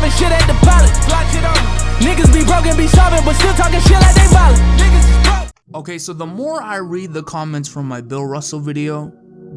throwing shit at the pilot. Niggas be broken, be sobbing, but still talking shit like they violent. Niggas is broke. Okay, so the more I read the comments from my Bill Russell video,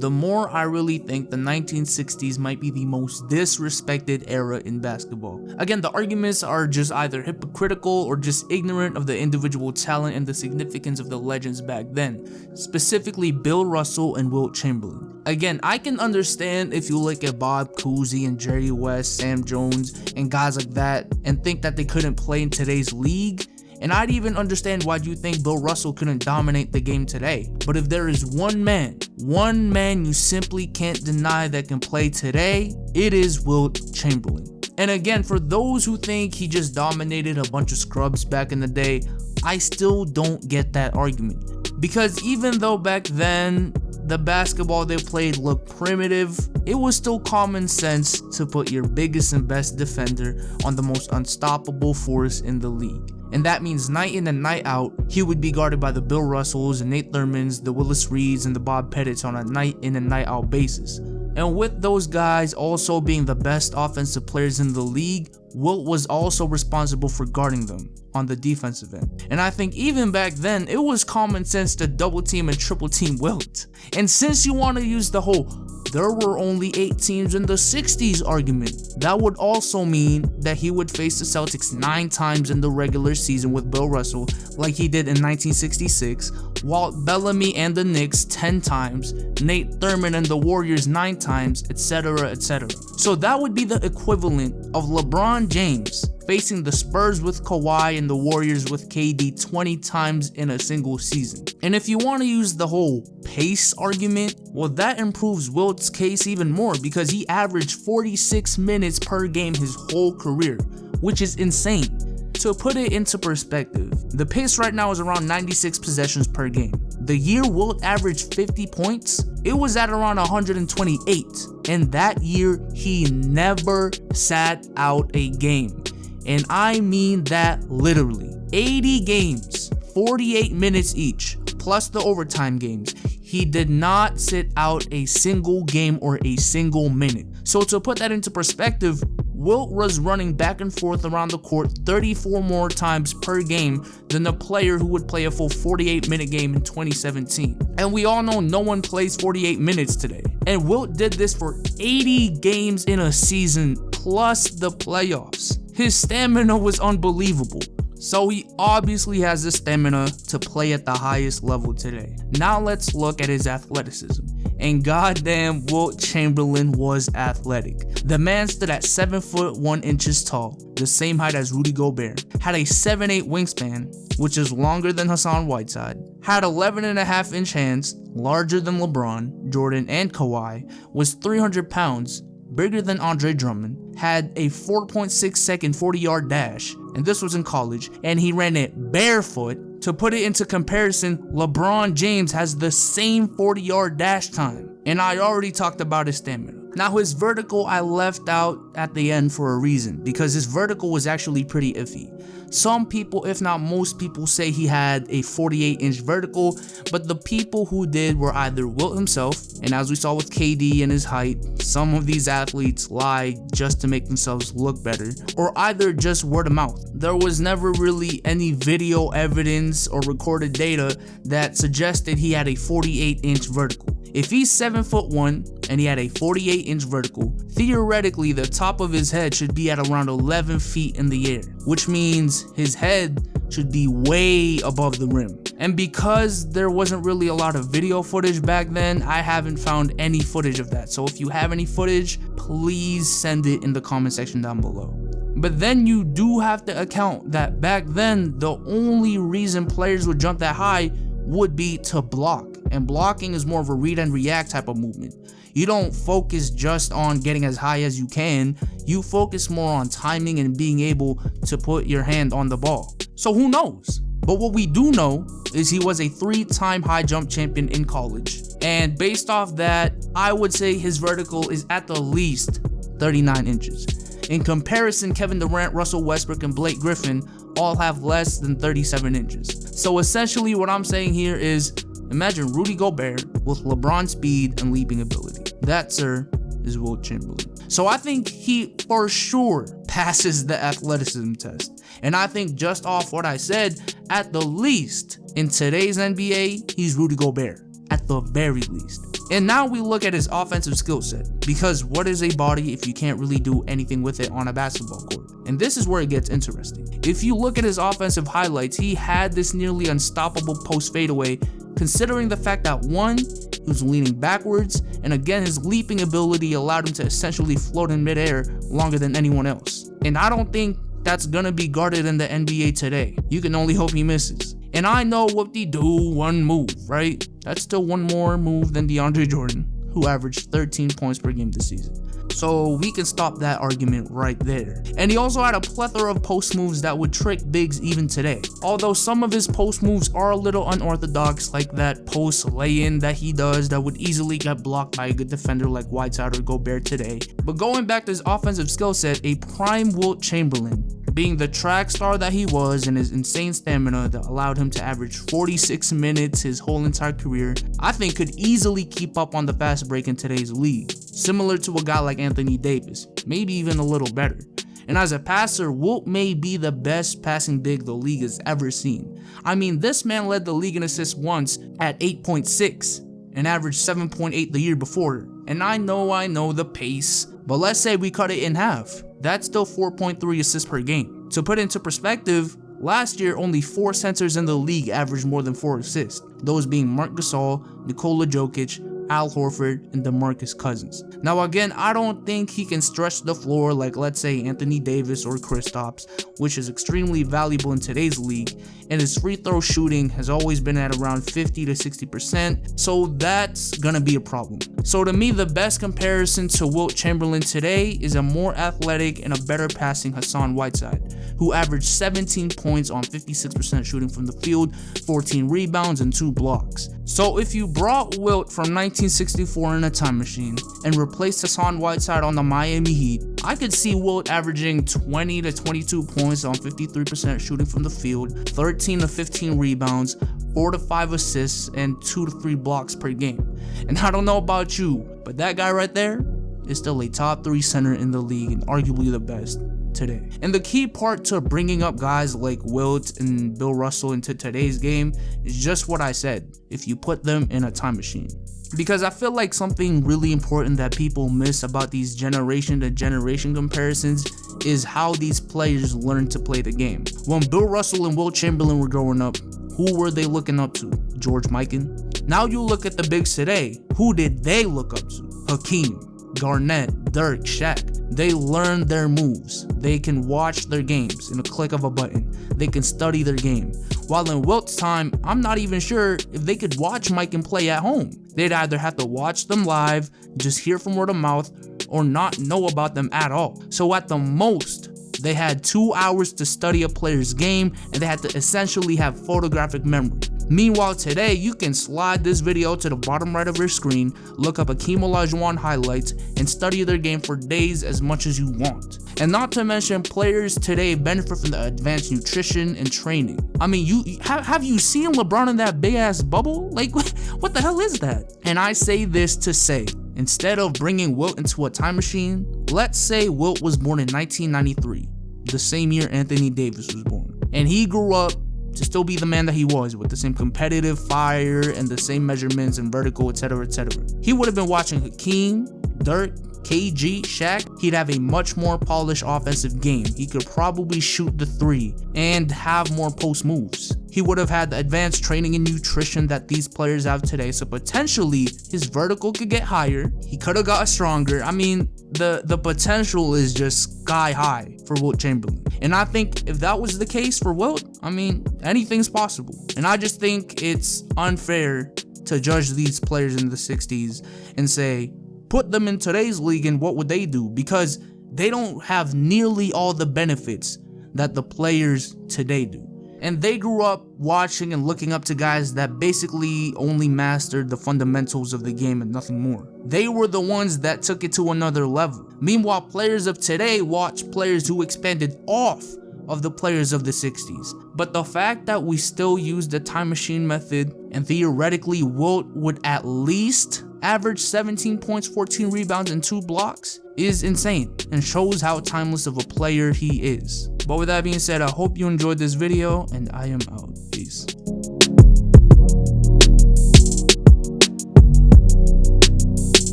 the more I really think the 1960s might be the most disrespected era in basketball. Again, the arguments are just either hypocritical or just ignorant of the individual talent and the significance of the legends back then, specifically Bill Russell and Wilt Chamberlain. Again, I can understand if you look at Bob Cousy and Jerry West, Sam Jones, and guys like that and think that they couldn't play in today's league. And I'd even understand why you think Bill Russell couldn't dominate the game today. But if there is one man you simply can't deny that can play today, it is Wilt Chamberlain. And again, for those who think he just dominated a bunch of scrubs back in the day, I still don't get that argument. Because even though back then, the basketball they played looked primitive, it was still common sense to put your biggest and best defender on the most unstoppable force in the league. And that means night in and night out, he would be guarded by the Bill Russells and Nate Thurmans, the Willis Reeds, and the Bob Pettits on a night in and night out basis. And with those guys also being the best offensive players in the league, Wilt was also responsible for guarding them on the defensive end. And I think even back then, it was common sense to double team and triple team Wilt. And since you want to use the whole there were only 8 teams in the 60s argument, that would also mean that he would face the Celtics 9 times in the regular season with Bill Russell like he did in 1966, Walt Bellamy and the Knicks 10 times, Nate Thurman and the Warriors 9 times, etc, etc. So that would be the equivalent of LeBron James facing the Spurs with Kawhi and the Warriors with KD 20 times in a single season. And if you want to use the whole pace argument, well, that improves Wilt's case even more because he averaged 46 minutes per game his whole career, which is insane. To put it into perspective, the pace right now is around 96 possessions per game. The year Wilt averaged 50 points, it was at around 128. And that year, he never sat out a game. And I mean that literally. 80 games, 48 minutes each, plus the overtime games. He did not sit out a single game or a single minute. So to put that into perspective, Wilt was running back and forth around the court 34 more times per game than the player who would play a full 48-minute game in 2017. And we all know no one plays 48 minutes today. And Wilt did this for 80 games in a season plus the playoffs. His stamina was unbelievable. So he obviously has the stamina to play at the highest level today. Now let's look at his athleticism. And goddamn, Wilt Chamberlain was athletic. The man stood at 7 foot 1 inches tall, the same height as Rudy Gobert, had a 7'8" wingspan, which is longer than Hassan Whiteside, had 11.5-inch hands, larger than LeBron, Jordan, and Kawhi, was 300 pounds, bigger than Andre Drummond, had a 4.6 second 40-yard dash, and this was in college, and he ran it barefoot. To put it into comparison, LeBron James has the same 40-yard dash time, and I already talked about his stamina. Now his vertical I left out at the end for a reason, because his vertical was actually pretty iffy. Some people, if not most people, say he had a 48-inch vertical, but the people who did were either Wilt himself, and as we saw with KD and his height, some of these athletes lie just to make themselves look better, or either just word of mouth. There was never really any video evidence or recorded data that suggested he had a 48-inch vertical. If he's 7 foot 1 and he had a 48-inch vertical, theoretically the top of his head should be at around 11 feet in the air, which means his head should be way above the rim. And because there wasn't really a lot of video footage back then, I haven't found any footage of that. So if you have any footage, please send it in the comment section down below. But then you do have to account that back then, the only reason players would jump that high would be to block. And blocking is more of a read and react type of movement. You don't focus just on getting as high as you can, you focus more on timing and being able to put your hand on the ball. So who knows? But what we do know is he was a 3-time high jump champion in college. And based off that, I would say his vertical is at the least 39 inches. In comparison, Kevin Durant, Russell Westbrook, and Blake Griffin all have less than 37 inches. So essentially what I'm saying here is, imagine Rudy Gobert with LeBron's speed and leaping ability. That, sir, is Wilt Chamberlain. So I think he for sure passes the athleticism test. And I think just off what I said, at the least, in today's NBA, he's Rudy Gobert, at the very least. And now we look at his offensive skill set, because what is a body if you can't really do anything with it on a basketball court? And this is where it gets interesting. If you look at his offensive highlights, he had this nearly unstoppable post fadeaway, considering the fact that one, he was leaning backwards, and again, his leaping ability allowed him to essentially float in midair longer than anyone else. And I don't think that's gonna be guarded in the NBA today. You can only hope he misses. And I know whoop-de-doo, one move, right? That's still one more move than DeAndre Jordan, who averaged 13 points per game this season. So we can stop that argument right there. And he also had a plethora of post moves that would trick bigs even today. Although some of his post moves are a little unorthodox, like that post lay-in that he does that would easily get blocked by a good defender like Whiteside or Gobert today. But going back to his offensive skill set, a prime Wilt Chamberlain, being the track star that he was and his insane stamina that allowed him to average 46 minutes his whole entire career, I think could easily keep up on the fast break in today's league, similar to a guy like Anthony Davis, maybe even a little better. And as a passer, Wilt may be the best passing big the league has ever seen. I mean, this man led the league in assists once at 8.6 and averaged 7.8 the year before. And I know the pace, but let's say we cut it in half. That's still 4.3 assists per game. To put into perspective, last year only 4 centers in the league averaged more than 4 assists, those being Marc Gasol, Nikola Jokic, Al Horford, and DeMarcus Cousins. Now again, I don't think he can stretch the floor like, let's say, Anthony Davis or Kristaps, which is extremely valuable in today's league, and his free throw shooting has always been at around 50 to 60%, so that's gonna be a problem. So to me, the best comparison to Wilt Chamberlain today is a more athletic and a better passing Hassan Whiteside, who averaged 17 points on 56% shooting from the field, 14 rebounds, and 2 blocks. So if you brought Wilt from 1964 in a time machine and replaced Hassan Whiteside on the Miami Heat, I could see Wilt averaging 20 to 22 points on 53% shooting from the field, 13 to 15 rebounds, 4 to 5 assists, and 2 to 3 blocks per game. And I don't know about you, but that guy right there is still a top 3 center in the league and arguably the best today. And the key part to bringing up guys like Wilt and Bill Russell into today's game is just what I said, if you put them in a time machine. Because I feel like something really important that people miss about these generation to generation comparisons is how these players learn to play the game. When Bill Russell and Wilt Chamberlain were growing up, who were they looking up to? George Mikan? Now you look at the bigs today, who did they look up to? Hakeem, Garnett, Dirk, Shaq. They learn their moves. They can watch their games in a click of a button. They can study their game. While in Wilt's time, I'm not even sure if they could watch Mike and play at home. They'd either have to watch them live, just hear from word of mouth, or not know about them at all. So at the most, they had 2 hours to study a player's game, and they had to essentially have photographic memory. Meanwhile, today, you can slide this video to the bottom right of your screen, look up Hakeem Olajuwon highlights, and study their game for days as much as you want. And not to mention, players today benefit from the advanced nutrition and training. I mean, have you seen LeBron in that big ass bubble? Like, what the hell is that? And I say this to say, instead of bringing Wilt into a time machine, let's say Wilt was born in 1993, the same year Anthony Davis was born. And he grew up to still be the man that he was, with the same competitive fire and the same measurements and vertical, etc., etc. He would have been watching Hakeem, Dirk, KG, Shaq. He'd have a much more polished offensive game. He could probably shoot the 3 and have more post moves. He would have had the advanced training and nutrition that these players have today, so potentially his vertical could get higher. He could have got stronger. I mean, the potential is just sky high for Wilt Chamberlain. And I think if that was the case for Wilt, I mean, anything's possible. And I just think it's unfair to judge these players in the 60s and say, put them in today's league and what would they do? Because they don't have nearly all the benefits that the players today do. And they grew up watching and looking up to guys that basically only mastered the fundamentals of the game and nothing more. They were the ones that took it to another level. Meanwhile, players of today watch players who expanded off of the players of the 60s. But the fact that we still use the time machine method, and theoretically Wilt would at least averaged 17 points, 14 rebounds, and 2 blocks is insane and shows how timeless of a player he is. But with that being said, I hope you enjoyed this video, and I am out.